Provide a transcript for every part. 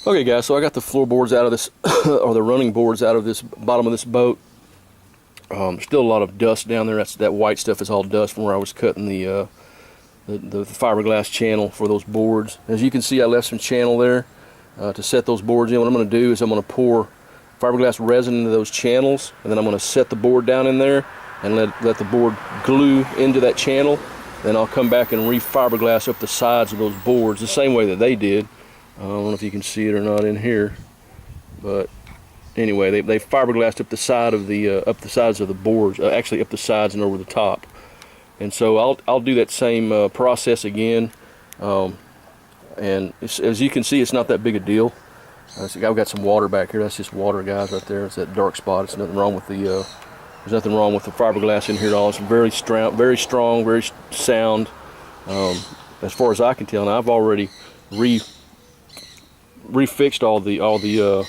Okay guys, so I got the floorboards out of this, or the running boards out of this bottom of this boat. Still a lot of dust down there. That white stuff is all dust from where I was cutting the fiberglass channel for those boards. As you can see, I left some channel there to set those boards in. What I'm going to do is I'm going to pour fiberglass resin into those channels, and then I'm going to set the board down in there and let the board glue into that channel. Then I'll come back and re-fiberglass up the sides of those boards the same way that they did. I don't know if you can see it or not in here, but anyway, they fiberglassed up the side of the sides of the boards, actually up the sides and over the top. And so I'll do that same process again. And as you can see, it's not that big a deal. I've got some water back here. That's just water, guys, right there. It's that dark spot. It's nothing wrong with the there's nothing wrong with the fiberglass in here at all. It's very strong, very sound. As far as I can tell, and I've already refixed all the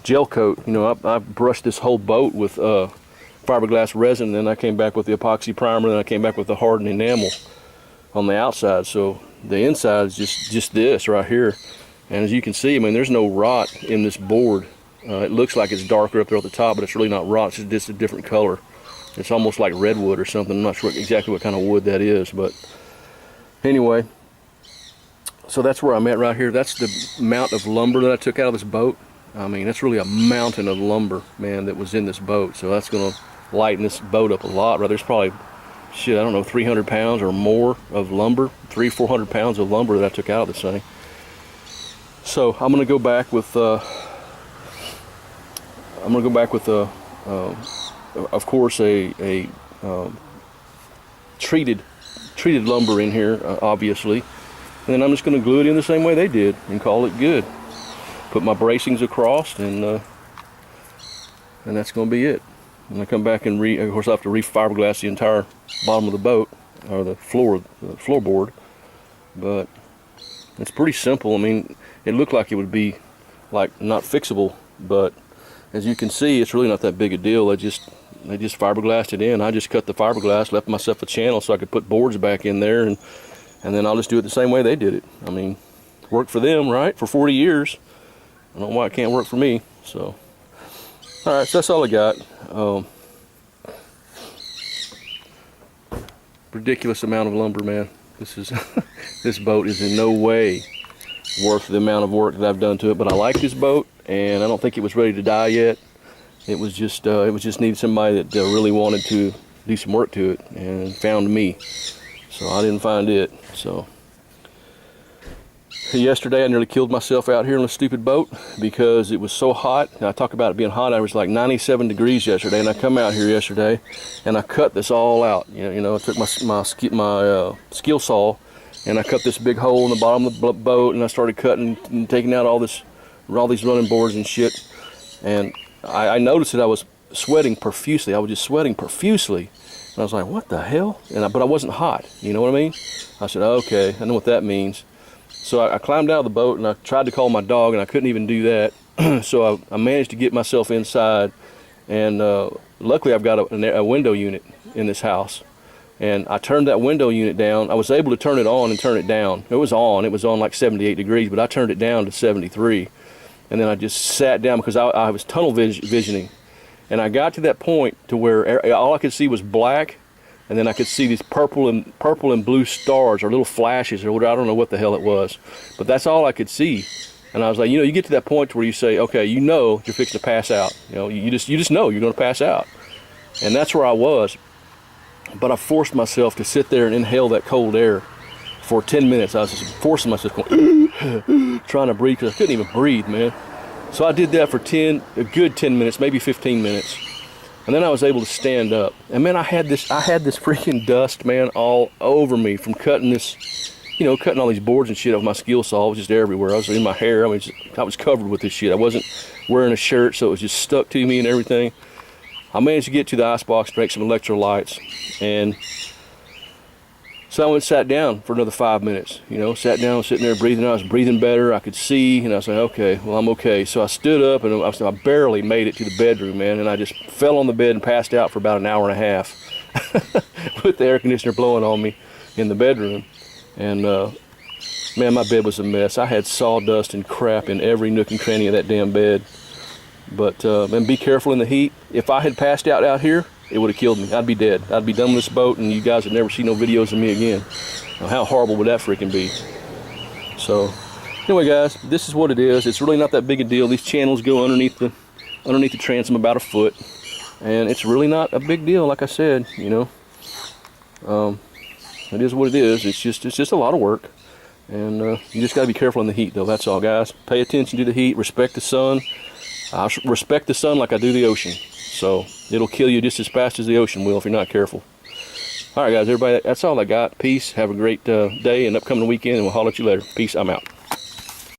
gel coat. You know, I brushed this whole boat with fiberglass resin, then I came back with the epoxy primer, then I came back with the hardened enamel on the outside. So the inside is just this right here. And as you can see, I mean, there's no rot in this board. It looks like it's darker up there at the top, but it's really not rot. It's just a different color. It's almost like redwood or something. I'm not sure exactly what kind of wood that is, but anyway. So that's where I'm at right here. That's the amount of lumber that I took out of this boat. I mean, that's really a mountain of lumber, man, that was in this boat. So that's going to lighten this boat up a lot. Right, there's probably, shit, I don't know, 300 pounds or more of lumber, 400 pounds of lumber that I took out of this thing. So I'm going to go back with, of course, a treated lumber in here, obviously. And then I'm just going to glue it in the same way they did and call it good. Put my bracings across, and that's going to be it. And I come back and of course I have to re-fiberglass the entire bottom of the boat, or the floorboard. But it's pretty simple. I mean, it looked like it would be like not fixable, but as you can see, it's really not that big a deal. They just fiberglassed it in. I just cut the fiberglass, left myself a channel so I could put boards back in there, and then I'll just do it the same way they did it. I mean, worked for them, right? For 40 years. I don't know why it can't work for me. So, all right, so that's all I got. Ridiculous amount of lumber, man. This boat is in no way worth the amount of work that I've done to it. But I like this boat, and I don't think it was ready to die yet. It was just needed somebody that really wanted to do some work to it, and found me. So I didn't find it. So yesterday I nearly killed myself out here on a stupid boat because it was so hot. And I talk about it being hot. I was like 97 degrees yesterday, and I come out here yesterday and I cut this all out. You know, I took my skill saw and I cut this big hole in the bottom of the boat, and I started cutting and taking out all these running boards and shit. And I noticed that I was sweating profusely. I was just sweating profusely. And I was like, what the hell? But I wasn't hot, you know what I mean? I said, okay, I know what that means. So I climbed out of the boat and I tried to call my dog, and I couldn't even do that. So I managed to get myself inside, and luckily I've got a window unit in this house. And I turned that window unit down. I was able to turn it on and turn it down. It was on like 78 degrees, but I turned it down to 73. And then I just sat down because I was tunnel visioning. And I got to that point to where all I could see was black, and then I could see these purple and blue stars, or little flashes, or whatever. I don't know what the hell it was, but that's all I could see. And I was like, you know, you get to that point where you say, okay, you know you're fixing to pass out. You know, you just know you're going to pass out. And that's where I was. But I forced myself to sit there and inhale that cold air for 10 minutes. I was just forcing myself, going, trying to breathe, because I couldn't even breathe, man. So I did that for a good 10 minutes, maybe 15 minutes. And then I was able to stand up. And man, I had this freaking dust, man, all over me from cutting this, you know, cutting all these boards and shit off my skill saw. It was just everywhere. I was in my hair. I mean, I was covered with this shit. I wasn't wearing a shirt, so it was just stuck to me and everything. I managed to get to the ice box, drink some electrolytes, and so I went and sat down for another 5 minutes. You know, sat down, sitting there breathing. I was breathing better. I could see, and I was like, okay, well, I'm okay. So I stood up, and I barely made it to the bedroom, man, and I just fell on the bed and passed out for about an hour and a half with the air conditioner blowing on me in the bedroom. And Man, my bed was a mess. I had sawdust and crap in every nook and cranny of that damn bed. But, and be careful in the heat. If I had passed out here, it would have killed me. I'd be dead. I'd be done with this boat, and you guys would never see no videos of me again. Now, how horrible would that freaking be? So, anyway, guys, this is what it is. It's really not that big a deal. These channels go underneath the transom about a foot, and it's really not a big deal. Like I said, you know, it is what it is. It's just a lot of work. And you just got to be careful in the heat, though. That's all, guys. Pay attention to the heat. Respect the sun. I respect the sun like I do the ocean. So it'll kill you just as fast as the ocean will if you're not careful. All right, guys. Everybody, that's all I got. Peace. Have a great day and upcoming weekend, and we'll holler at you later. Peace. I'm out.